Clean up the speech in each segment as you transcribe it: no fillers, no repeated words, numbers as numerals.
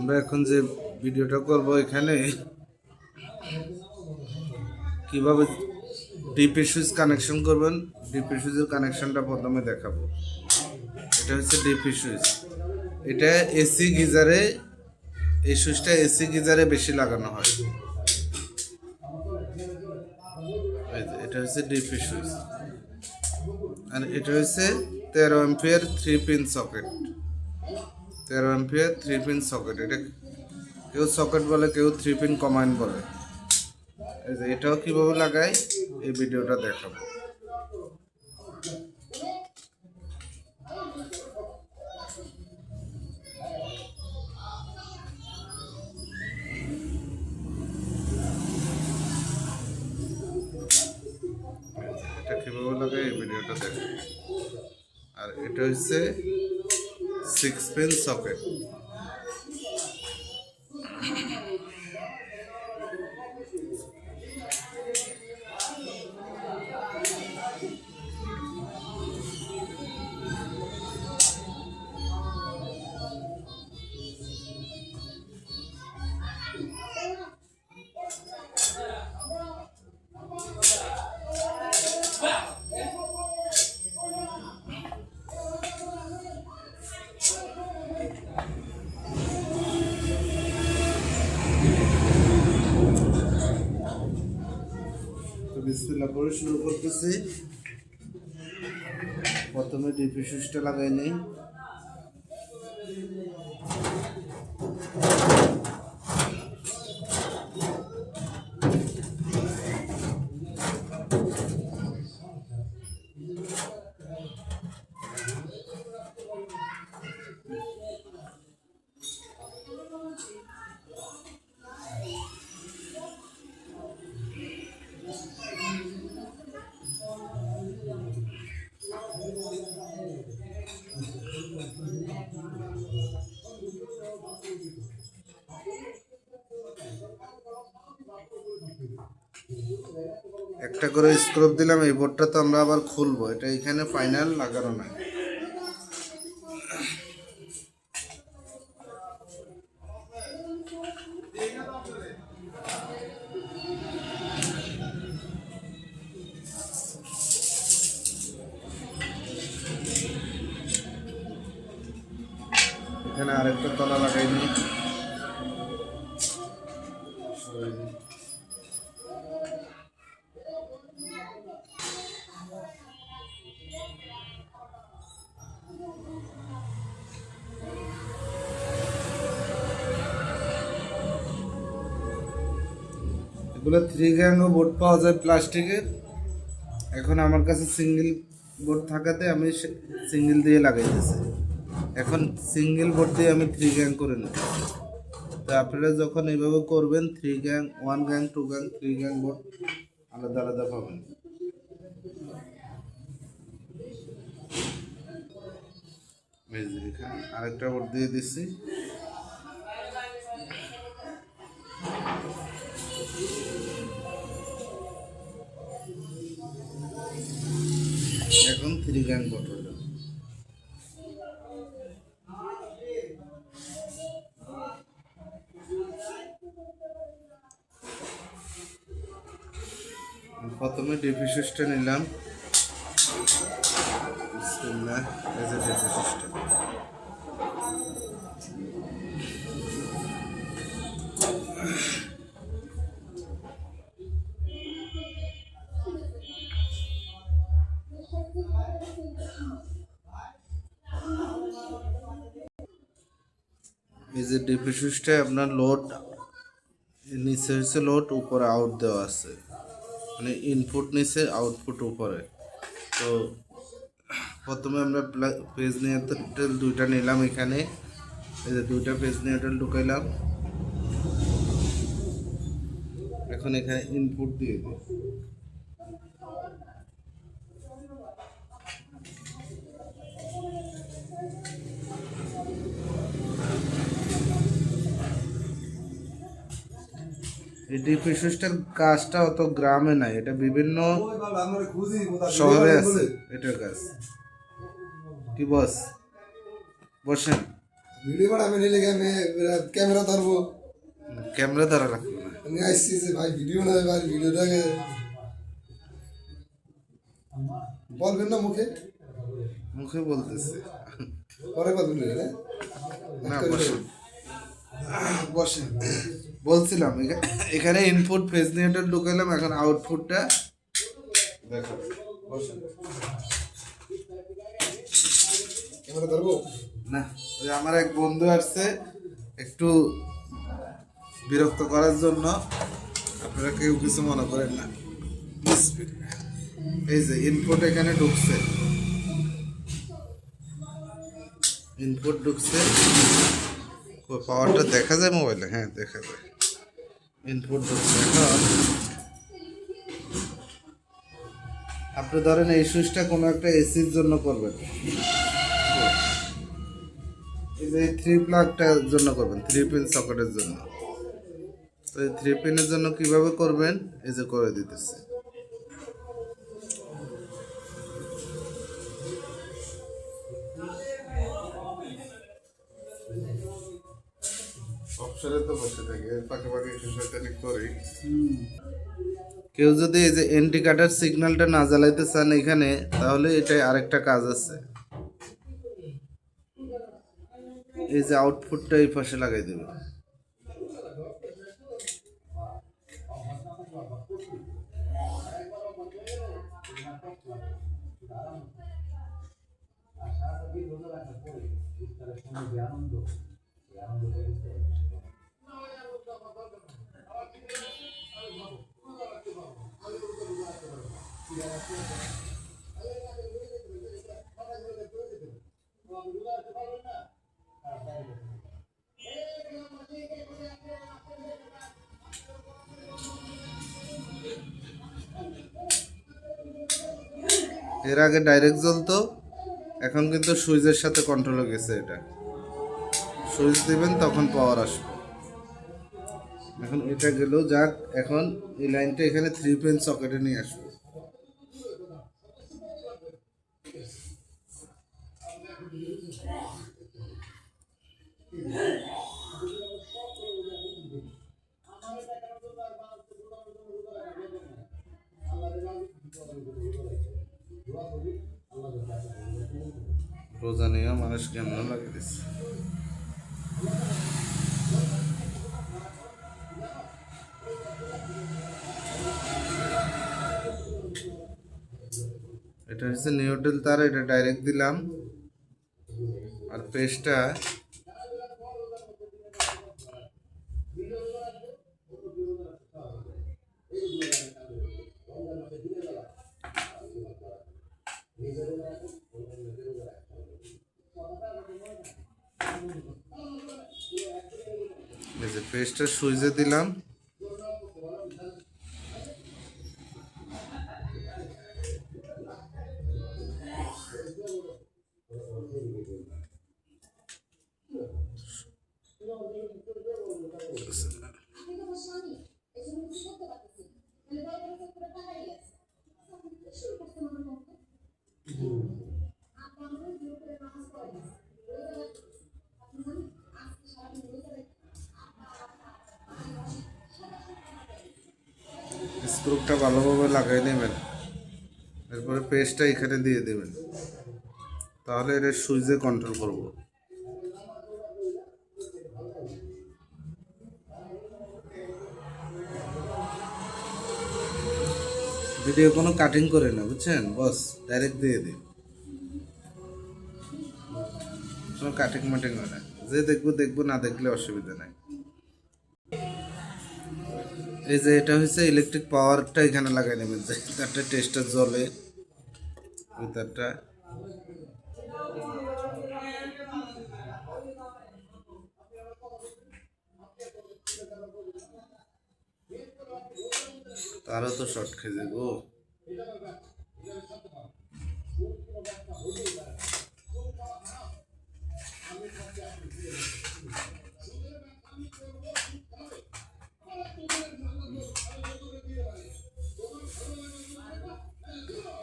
আমরা এখন যে ভিডিওটা করব এখানে কিভাবে ডিপি সুইচ কানেকশন করবেন। ডিপি সুইচের কানেকশনটা প্রথমে দেখাবো। এটা হচ্ছে ডিপি সুইচ। এটা এসি গিজারে, এই সুইচটা এসি গিজারে বেশি লাগানো হয়। এটা হচ্ছে ডিপি সুইচ, আর এটা হচ্ছে 13 ampere 3 pin socket. 13 ampere 3 pin socket. এটা কেউ সকেট বলে, কেউ 3 পিন কম্বাইন বলে। এই যে এটাও কিভাবে লাগাই এই ভিডিওটা দেখাবো। এটা কিভাবে লাগাই এই ভিডিওটা দেখো। আর এটা হচ্ছে 6 পিন সকেট। বিসমিল্লাহ করে শুরু করতেছি। প্রথমে ডিপি সুইচটা লাগাই নেই। একটা করে স্ক্রুপ দিলাম। এই বোর্ডটা তো আমরা আবার খুলবো, এটা এখানে ফাইনাল লাগানো নাই। এখানে আরেকটা তলা লাগাইনি। এগুলো 3 গ্যাংও বোর্ড পাওয়া যায় প্লাস্টিকের। এখন আমার কাছে সিঙ্গেল বোর্ড থাকাতে আমি সিঙ্গেল দিয়ে লাগাইতেছি। এখন সিঙ্গেল বোর্ড দিয়ে আমি 3 গ্যাং করে নেব। তো আপনারা যখন এইভাবে করবেন 3 gang, 1 gang, 2 gang, 3 gang board আলাদা আলাদা পাবেন। এখানে আরেকটা বোর্ড দিয়ে দিচ্ছি। এখন 3 গ্যাং বোর্ড হলো। প্রথমে ডিপি সুইচটা নিলাম। বিসমিল্লাহ, এই যে ডিপি সুইচটা। এই যে ডিপি সুইচটা আপনার লোড নিচে হচ্ছে লোড, উপরে আউট দেওয়া আছে, মানে ইনপুট নিচে আউটপুট উপরে। তো প্রথমে আমরা পেজ নিউট্রাল দুইটা নিলাম। এখানে এই যে দুইটা পেজ নিউট্রাল ঢুকাইলাম। এখন এখানে ইনপুট দিয়ে দিই। এই ডিপি সুইচটার কাজটা অত গ্রামে নাই, এটা বিভিন্ন শহরে আছে এটার কাজ। কি বস, বসেন। ভিডিও বানাবে নিলে আমি ক্যামেরা ধরবো। ক্যামেরা ধরা লাগবে না। আমি আসছি যে ভাই ভিডিও না ভাই ভিডিওটাকে বলবেন না মুখে, মুখে বলতেছে পরে বলবেন না। না বসেন বসেন। বলছিলাম এখানে ইনপুট ফেজ নিউটন ঢুকালাম, এখন আউটপুটটা দেখো। বসেন। ক্যামেরা ধরবো না, ওই আমার এক বন্ধু আসছে একটু বিরক্ত করার জন্য, আপনারা কেউ কিছু মনে করেন না। এই যে ইনপুট এখানে ঢুকছে, ইনপুট ঢুকছে। পাওয়ারটা দেখা যায় মোবাইলে? হ্যাঁ দেখা যায়। ইনপুট ঢুকছে। এখন আপনি ধরেন এই সুইচটা কোনো একটা এসির জন্য করবেন, এই যে 3 প্লাগটার জন্য করবেন, 3 পিন সকেটের জন্য। তো এই 3 পিনের জন্য কিভাবে করবেন, এই যে করে দিতেছে। অপশনে তো বসে থাকে, এর পাকে পাকে কিছু করি। কেউ যদি এই যে ইন্ডিকেটর সিগন্যালটা না জ্বালাইতে চান এখানে, তাহলে এটাই আরেকটা কাজ আছে। এই যে আউটপুটটা এই পাশে লাগাই দেবে। এর আগে ডাইরেক্ট জ্বলতো, এখন কিন্তু সুইচের সাথে কন্ট্রোল হয়ে গেছে। এটা সুইচ দিবেন তখন পাওয়ার আসবে। এখন এটা গেল যাক, এখন এই লাইনটা এখানে 3 পিন সকেটে নিয়ে আসবে। রোজা নিয়ে মানুষ কেমন লাগে দিচ্ছে। এটা হচ্ছে নিউট্রাল তার, এটা ডাইরেক্ট দিলাম। আর পেজটা এই যে পেজটা সুইচে দিলাম। স্ক্রুটা ভালোভাবে লাগাই নেবেন, এরপরে পেজটা এখানে দিয়ে দেবেন, তাহলে এটা সুইচে কন্ট্রোল করব। ভিডিও কোনো কাটিং করে না, বুঝছেন বস, ডাইরেক্ট দিয়ে দিন, কোনো কাটিং মাটিং হয় না। যে দেখবো দেখবো, না দেখলে অসুবিধা নাই। এই যে এটা হচ্ছে ইলেকট্রিক পাওয়ারটা এখানে লাগাই নেবেন, যে তারটা টেস্টার জ্বলে ওই তারটা। তারও তো শর্ট খেয়ে যাবো।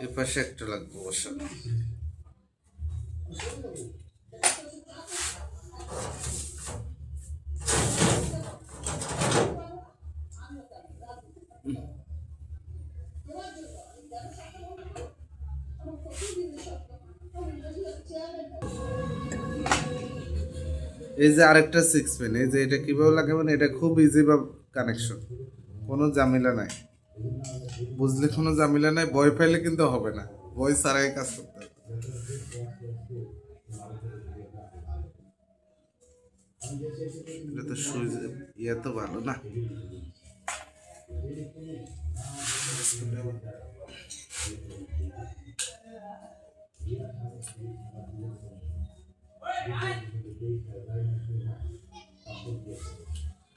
এ পাশে একটা লাগবে বসানো। এই যে আরেকটা 6 পিন, এই যে এটা কিভাবে লাগাবেন, এটা খুব ইজি বা কানেকশন, কোনো ঝামেলা নাই, বুঝলে কোনো ঝামেলা নাই, ভয় পাইলে কিন্তু হবে না, ভয় ছাড়াই কাজ করতে হবে। এটা তো সুইচ ইয়ে তো ভালো না।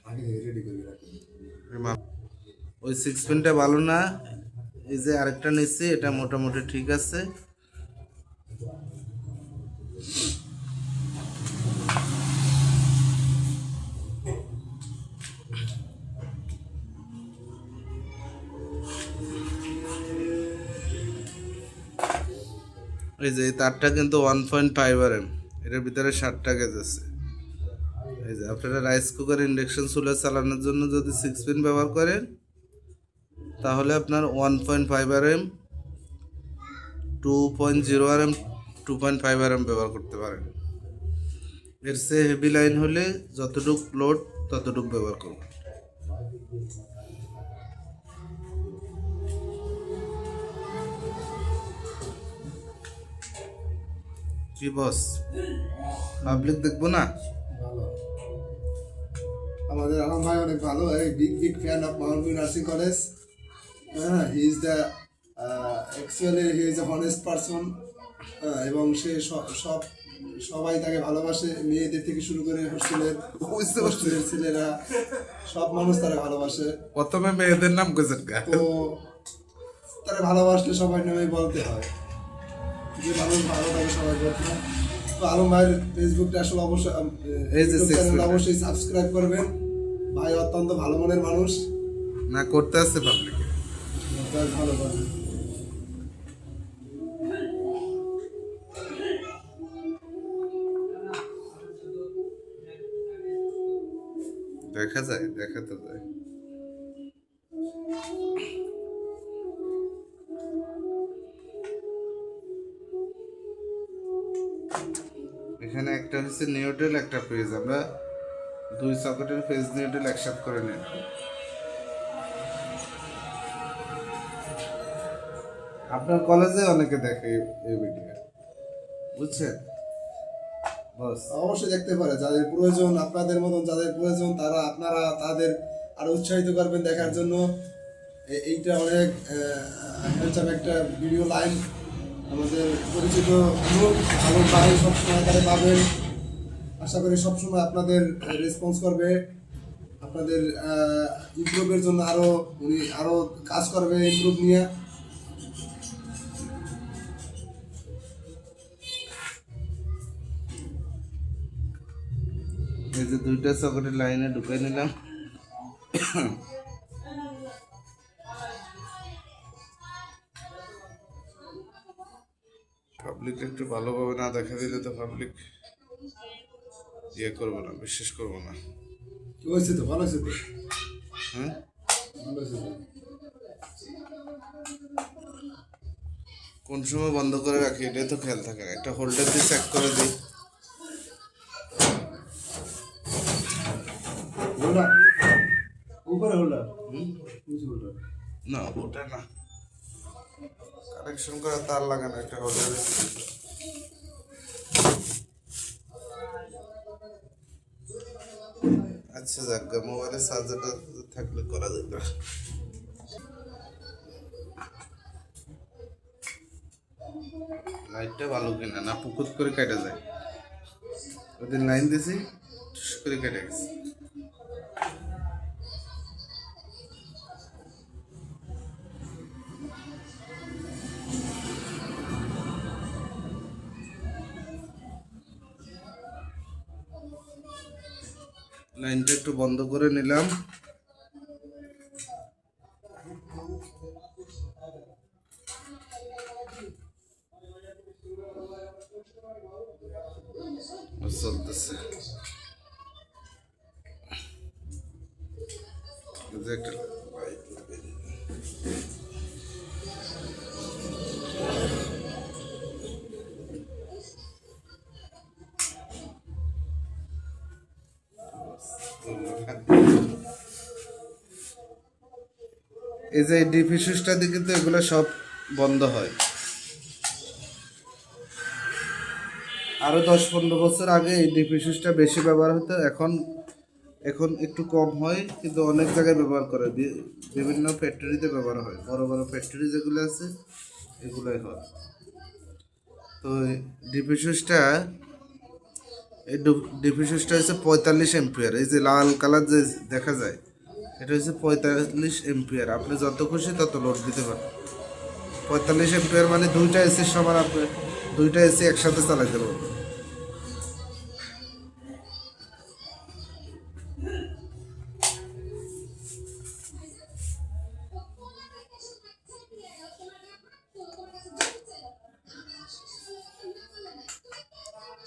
আগে থেকে রেডি করে রাখি। ওই 6 পিনটা ভালো না, এই যে আরেকটা নিচ্ছি এটা মোটামুটি ঠিক আছে। এই যে এই তারটা কিন্তু 1.5 RM, এটার ভিতরে 60টা গেজ আছে। এই যে আপনারা রাইস কুকার ইন্ডাকশন চুলা চালানোর জন্য যদি 6 পিন ব্যবহার করেন তাহলে আপনার 1.5 RM, 2.0 RM, 2.5 RM ব্যবহার করতে পারেন। এর চেয়ে হেভি লাইন হলে যতটুক লোড ততটুক ব্যবহার করবেন। কি বস, পাবলিক দেখবো না? ভালো। আমাদের আলম ভাই অনেক ভালো, এই big fan of mount nursing college. হ্যাঁ, he is the actually he is a honest person, এবং সে সবাই তাকে ভালোবাসে, মেয়েদের থেকে শুরু করে হোস্টেলের ছেলেরা, সব মানুষ তারা ভালোবাসে। প্রথমে মেয়েদের নাম কইছেন গা, তো তারা ভালোবাসলে সবাই নামে বলতে হয়, যে মানুষ ভালো থাকে সবাই বলতে হয়। তো আলম ভাইয়ের ফেসবুকটা আসলে অবশ্যই, এই যে ইউটিউব 6 চ্যানেল মিনিট। অবশ্যই সাবস্ক্রাইব করবেন। ভাই অত্যন্ত ভালো মনের মানুষ, না করতে আছে পাবলিকে। তাই ভালো করবেন। দেখা যায়, দেখা তো যায়। এখানে একটা হচ্ছে নিউট্রাল, একটা ফেজ, আমরা 2 সকেটের ফেজ নিউট্রাল একসাথে করে নিই। আপনার কলেজে অনেকে দেখে এই ভিডিও, বুঝছেন বস? অবশ্যই দেখতে পারে, যাদের প্রয়োজন, আপনাদের মতন যাদের প্রয়োজন, আপনারা তাদের আরো উৎসাহিত করবেন দেখার জন্য। এইটা অনেক হ্যান্ডসাম একটা ভিডিও লাইন। আমাদের পরিচিত লোক আলম ভাই সবসময় তারা পাবেন, আশা করি সবসময় আপনাদের রেসপন্স করবে, আপনাদের ইমপ্রুভের জন্য উনি আরো কাজ করবে ইমপ্রুভ নিয়ে। এই যে 2টা সকেটের লাইনে ঢুকাই নিলাম। পাবলিক একটু ভালোভাবে না দেখা দিলে তো পাবলিক ইয়ে করবো না, বিশ্বাস করবো না। হয়েছে তো, ভালো হয়েছে তো, হ্যাঁ, ভালো হয়েছে তো। কোন সময় বন্ধ করে রাখি এটাই তো খেয়াল থাকে না। একটা হোল্ডার দিয়ে চেক করে দিই। হোল্ডার উপরে, হোল্ডার নিচে হোল্ডার। না ওটা না, কানেকশন করা তার লাগানো একটা হোল্ডার। আচ্ছা যাক, মোবাইলের চার্জারটা থাকলে করা যেত। লাইটটা ভালো কিনা না পুকুর করে কেটে যায়, ওদিন লাইন দিছি টুস করে কেটে গেছে। লাইনটা একটু বন্ধ করে নিলাম। চলতেছে একটা এই যে ডিপি সুইচটা দিয়ে কিন্তু এগুলো সব বন্ধ হয়। আরো 10-15 বছর আগে এই ডিপি সুইচটা বেশি ব্যবহার হতো, এখন এখন একটু কম হয়, কিন্তু অনেক জায়গায় ব্যবহার করে, বিভিন্ন ফ্যাক্টরিতে ব্যবহার হয়, বড় বড় ফ্যাক্টরি যেগুলো আছে এগুলোই হয়। তো ডিপি সুইচটা, এই ডিপি সুইচটা হচ্ছে 45 এম্পিয়ার। এই যে লাল কালার যে দেখা যায় এটা হচ্ছে 45 এম্পিয়ার। আপনি যত খুশি তত লোড দিতে পারেন। 45 এম্পিয়ার মানে দুইটা এসির সমান, আপনি দুইটা এসি একসাথে চালাইতে পারবেন।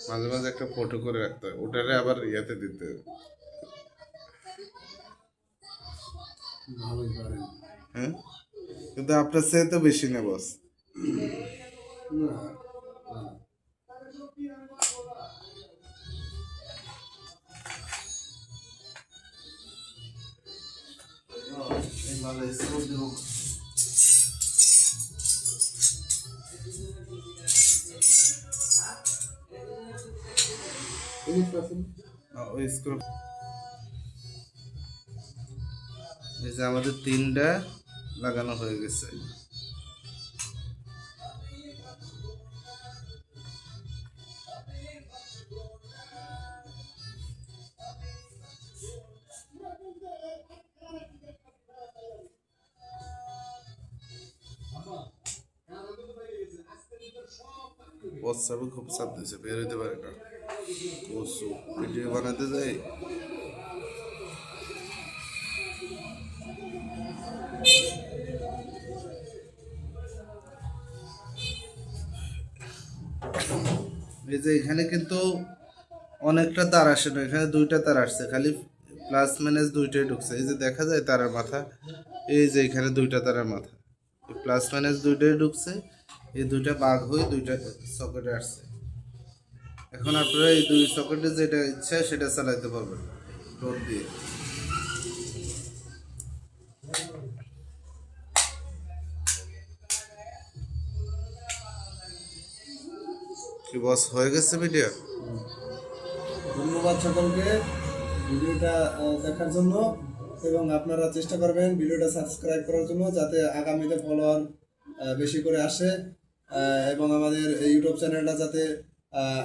মাঝে মাঝে একটা ফটো করে রাখতে হয়, ওটারে আবার ইয়াতে দিতে হবে। ভালোই পারেন। হ্যাঁ, কিন্তু আপনার চেয়ে তো বেশি না বস। না, না। ওই স্ক্রু, এই যে আমাদের 3টা লাগানো হয়ে গেছে। প্রস্রাবে খুব চাপ দিয়েছে, বের হইতে পারে না। বসু ভিডিও বানাতে যাই, এই যে এখানে কিন্তু অনেকটা তার আসে না, এখানে 2টা তার আসছে, খালি প্লাস মাইনাস 2টাই ঢুকছে। এই যে দেখা যায় তারের মাথা, এই যে এখানে 2টা তারের মাথা, প্লাস মাইনাস 2টাই ঢুকছে, এই 2টা ভাগ হয়ে 2টা সকেটে আসছে। এখন আপনারা এই 2 সকেটে যেটা ইচ্ছা সেটা চালাইতে পারবেন লোড দিয়ে। কি বস, হয়ে গেছে ভিডিও? ধন্যবাদ সকলকে ভিডিওটা দেখার জন্য, এবং আপনারা চেষ্টা করবেন ভিডিওটা সাবস্ক্রাইব করার জন্য, যাতে আগামীতে ফলোয়ার বেশি করে আসে, এবং আমাদের এই ইউটিউব চ্যানেলটা যাতে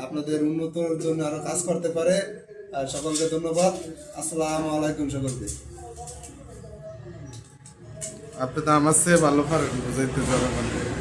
আপনাদের উন্নতর জন্য আরও কাজ করতে পারে। সকলকে ধন্যবাদ। আসসালামু আলাইকুম সকলকে। আপনি তো আমার চেয়ে ভালো পারেন বুঝাইতে, জনগণকে।